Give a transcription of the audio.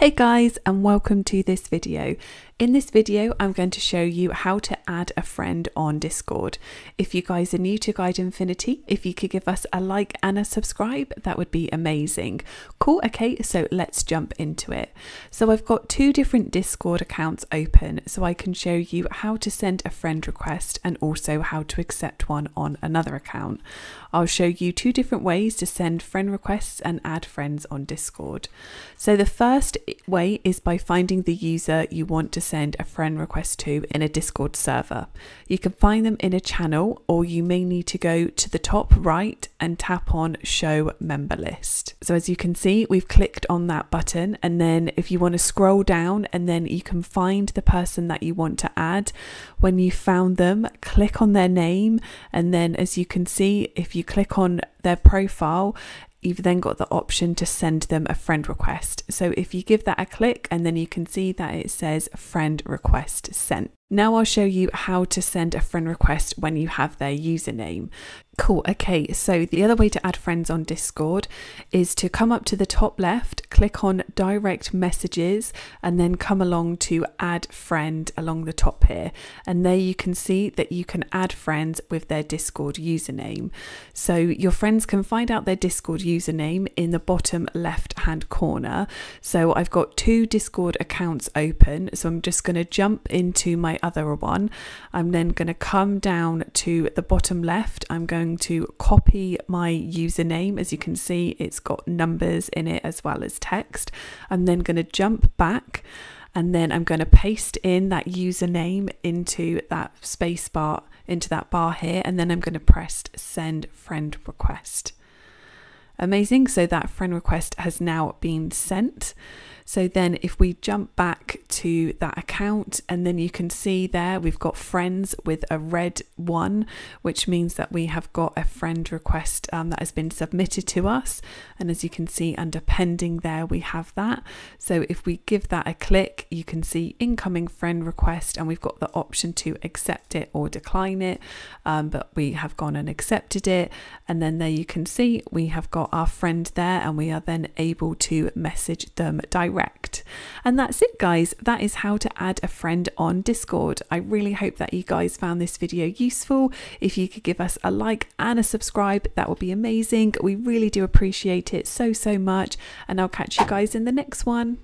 Hey guys, and welcome to this video. In this video, I'm going to show you how to add a friend on Discord. If you guys are new to Guide Infinity, if you could give us a like and a subscribe, that would be amazing. Cool, okay, so let's jump into it. So I've got two different Discord accounts open, so I can show you how to send a friend request and also how to accept one on another account. I'll show you two different ways to send friend requests and add friends on Discord. So the first way is by finding the user you want to send a friend request to in a Discord server. You can find them in a channel, or you may need to go to the top right and tap on show member list. So as you can see, we've clicked on that button, and then if you want to scroll down, and then you can find the person that you want to add. When you found them, click on their name, and then as you can see, if you click on their profile, you've then got the option to send them a friend request. So if you give that a click, and then you can see that it says friend request sent. Now I'll show you how to send a friend request when you have their username. Cool, okay, so the other way to add friends on Discord is to come up to the top left, click on direct messages, and then come along to add friend along the top here. And there you can see that you can add friends with their Discord username. So your friends can find out their Discord username in the bottom left hand corner. So I've got two Discord accounts open, so I'm just going to jump into my other one. I'm then going to come down to the bottom left. I'm going to copy my username. As you can see, it's got numbers in it as well as text. I'm then going to jump back, and then I'm going to paste in that username into that space bar, into that bar here, and then I'm going to press send friend request. Amazing, so that friend request has now been sent. So then if we jump back to that account, and then you can see there we've got friends with a red 1, which means that we have got a friend request that has been submitted to us. And as you can see under pending there, we have that. So if we give that a click, you can see incoming friend request, and we've got the option to accept it or decline it. But we have gone and accepted it. And then there you can see we have got our friend there, and we are then able to message them directly. And that's it, guys. That is how to add a friend on Discord. I really hope that you guys found this video useful. If you could give us a like and a subscribe, that would be amazing. We really do appreciate it so much, and I'll catch you guys in the next one.